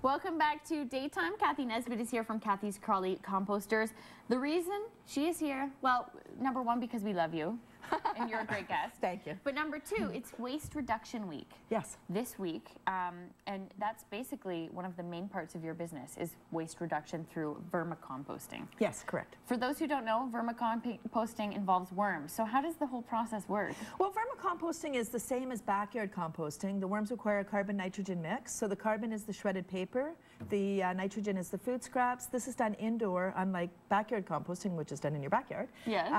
Welcome back to Daytime. Cathy Nesbitt is here from Cathy's Crawly Composters. The reason she is here, well, number one, because we love you, and you're a great guest. Thank you. But number two, it's Waste Reduction Week. Yes. This week, and that's basically one of the main parts of your business is waste reduction through Verma Composting. Yes, correct. For those who don't know, Verma Composting involves worms. So how does the whole process work? Well, Verma Composting is the same as backyard composting. The worms require a carbon-nitrogen mix. So the carbon is the shredded paper, the nitrogen is the food scraps. This is done indoor, unlike backyard composting, which is done in your backyard. Yes.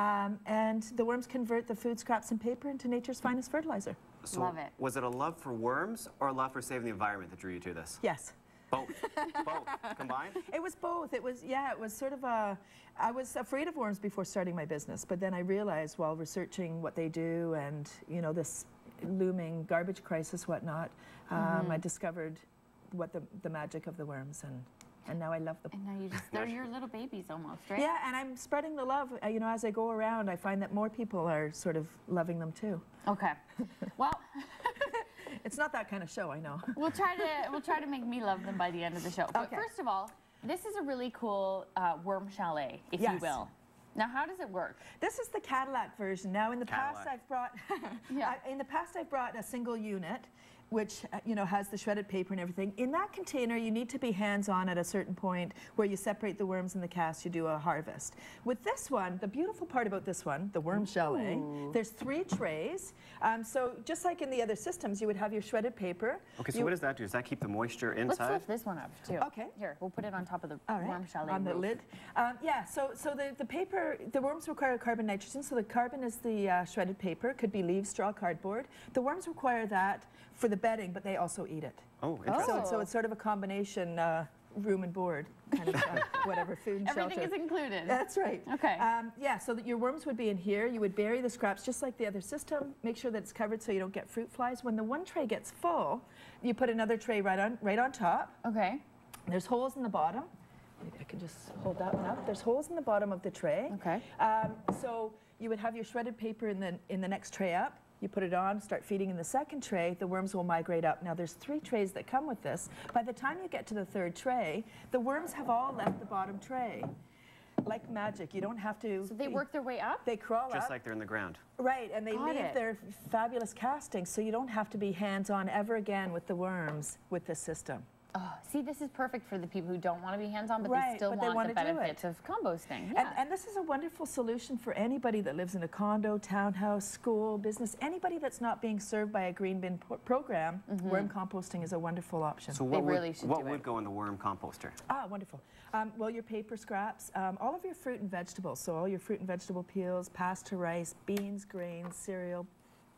And the worms convert the food scraps and paper into nature's finest fertilizer. So love it. Was it a love for worms or a love for saving the environment that drew you to this? Yes. Both. Both combined? It was both. It was, yeah, it was sort of a, I was afraid of worms before starting my business, but then I realized while researching what they do and, you know, this looming garbage crisis, whatnot, I discovered what the magic of the worms, and now I love them. And now you just, they're your little babies almost, right? Yeah, and I'm spreading the love. You know, as I go around, I find that more people are sort of loving them too. Okay. Well, it's not that kind of show, I know. We'll try to make me love them by the end of the show. But first of all, this is a really cool worm chalet, if you will. Now, how does it work? This is the Cadillac version. Now, in the past, I've brought a single unit, which you know has the shredded paper and everything. In that container, you need to be hands-on at a certain point where you separate the worms and the cast. You do a harvest. With this one, the beautiful part about this one, the Worm Chalet, there's 3 trays. So just like in the other systems, you would have your shredded paper. Okay, so what does that do? Does that keep the moisture inside? Let's lift this one up too. Okay. Here, we'll put it on top of the Worm Chalet on the lid. Yeah. So the paper, the worms require carbon nitrogen. So the carbon is the shredded paper. Could be leaves, straw, cardboard. The worms require that for the bedding, but they also eat it. Oh, interesting. So it's sort of a combination room and board kind of whatever, food and Everything shelter. is included. That's right. Okay. Yeah, so that your worms would be in here. You would bury the scraps just like the other system. Make sure that it's covered so you don't get fruit flies. When the one tray gets full, you put another tray right on top. Okay. There's holes in the bottom. Maybe I can just hold that one up. There's holes in the bottom of the tray. Okay. So you would have your shredded paper in the next tray up. You put it on, start feeding in the second tray, the worms will migrate up. Now there's 3 trays that come with this. By the time you get to the 3rd tray, the worms have all left the bottom tray. Like magic, you don't have to... So they work their way up? They crawl up. Just like they're in the ground. Right, and they leave their fabulous castings, so you don't have to be hands-on ever again with the worms with this system. Oh, see, this is perfect for the people who don't want to be hands-on, but they still want the benefits of composting. Yeah. And this is a wonderful solution for anybody that lives in a condo, townhouse, school, business, anybody that's not being served by a green bin program. Worm composting is a wonderful option. So what would go in the worm composter? Ah, wonderful. Well, your paper scraps, all of your fruit and vegetables, so all your fruit and vegetable peels, pasta rice, beans, grains, cereal,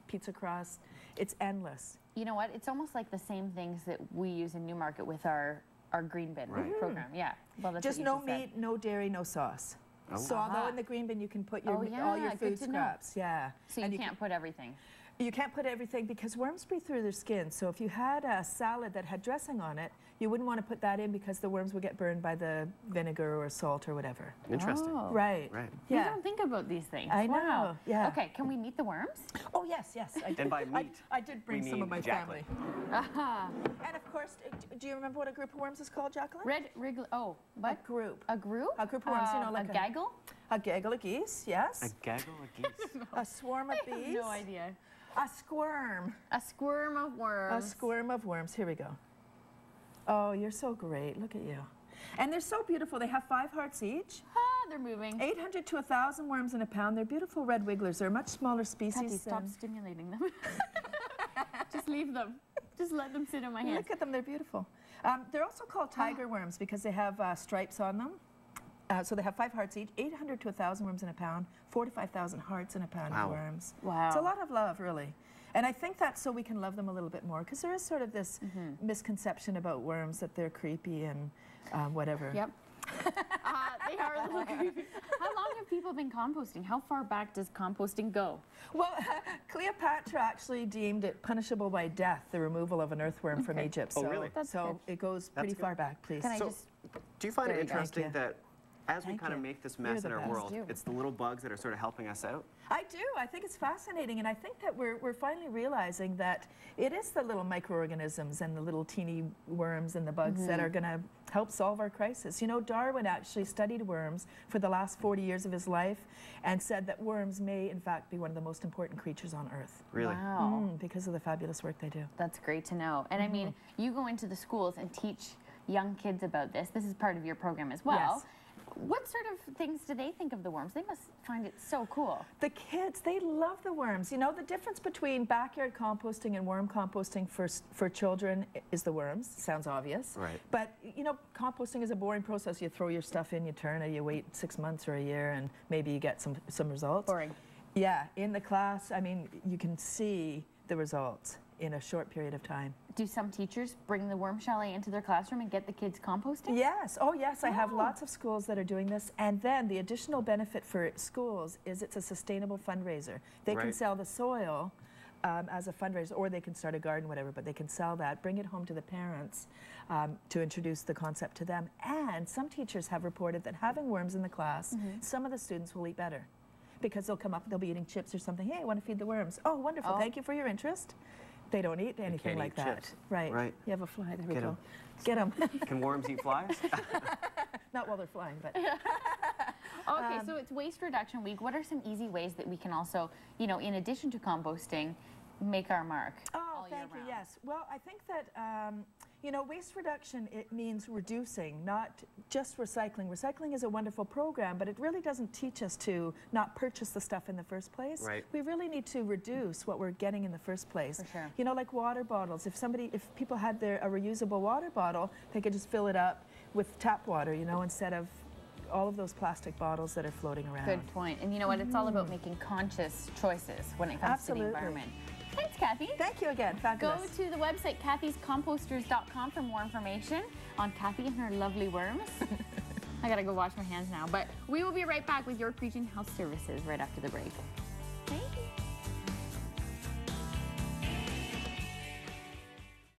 pizza crust, it's endless. You know what? It's almost like the same things that we use in Newmarket with our green bin program. Yeah. Well, that's just no meat, no dairy, no sauce. Oh. So although in the green bin you can put your, all your food scraps. Yeah. So you can't put everything. You can't put everything because worms breathe through their skin. So if you had a salad that had dressing on it, you wouldn't want to put that in because the worms would get burned by the vinegar or salt or whatever. Interesting. Oh. Right. Right. Yeah. You don't think about these things. I know. Yeah. Okay, can we meet the worms? Oh, yes, yes. And by meat, I did bring some of my family. Aha. And of course, do you remember what a group of worms is called, Jacqueline? Red wriggly. Oh, what? A group. A group? A group of worms, you know, like a gaggle? A gaggle of geese, yes. a gaggle of geese. A swarm of bees. I have no idea. A squirm. A squirm of worms. A squirm of worms. Here we go. Oh, you're so great. Look at you. And they're so beautiful. They have 5 hearts each. Ah, they're moving. 800 to 1,000 worms in a pound. They're beautiful red wigglers. They're a much smaller species. Cathy, stop stimulating them. Just leave them. Just let them sit in my hands. Look at them. They're beautiful. They're also called tiger worms because they have stripes on them. So they have 5 hearts each, 800 to 1,000 worms in a pound, 4 to 5,000 hearts in a pound of worms. Wow. It's a lot of love, really. And I think that's so we can love them a little bit more, because there is sort of this misconception about worms that they're creepy and whatever. Yep. They are a little creepy. How long have people been composting? How far back does composting go? Well, Cleopatra actually deemed it punishable by death, the removal of an earthworm from Egypt. Oh, really? So it goes pretty far back, please. Can I just... Do you find it interesting that As we kind of make this mess in our world, You. it's the little bugs that are sort of helping us out. I do. I think it's fascinating, and I think that we're finally realizing that it is the little microorganisms and the little teeny worms and the bugs that are going to help solve our crisis. You know, Darwin actually studied worms for the last 40 years of his life and said that worms may, in fact, be one of the most important creatures on Earth. Really? Wow. Because of the fabulous work they do. That's great to know. And I mean, you go into the schools and teach young kids about this. This is part of your program as well. Yes. What sort of things do they think of the worms? They must find it so cool. The kids, they love the worms. You know, the difference between backyard composting and worm composting for children is the worms. Sounds obvious. Right. But, you know, composting is a boring process. You throw your stuff in, you turn it, you wait 6 months or a year, and maybe you get some results. Boring. Yeah, in the class, I mean, you can see the results in a short period of time. Do some teachers bring the Worm Chalet into their classroom and get the kids composting? Yes. Oh, yes. I have lots of schools that are doing this. And then the additional benefit for schools is it's a sustainable fundraiser. They can sell the soil as a fundraiser, or they can start a garden, whatever, but they can sell that, bring it home to the parents to introduce the concept to them. And some teachers have reported that having worms in the class, some of the students will eat better. Because they'll come up, they'll be eating chips or something. Hey, I want to feed the worms. Oh, wonderful. Thank you for your interest. They don't eat anything like that. Chips. Right. Right. You have a fly. There we go. Get them. Can worms eat flies? Not while they're flying, but. Okay, so it's Waste Reduction Week. What are some easy ways that we can also, you know, in addition to composting, make our mark? Oh, thank you. Yes. Well, I think that, you know, waste reduction, it means reducing, not just recycling. Recycling is a wonderful program, but it really doesn't teach us to not purchase the stuff in the first place. Right. We really need to reduce what we're getting in the first place. For sure. You know, like water bottles. If people had a reusable water bottle, they could just fill it up with tap water, you know, instead of all of those plastic bottles that are floating around. Good point. And you know what? It's all about making conscious choices when it comes to the environment. Thanks, Cathy. Thank you again. Fabulous. Go to the website cathy'scomposters.com for more information on Cathy and her lovely worms. I gotta go wash my hands now, but we will be right back with your Preaching Health Services right after the break. Thank you.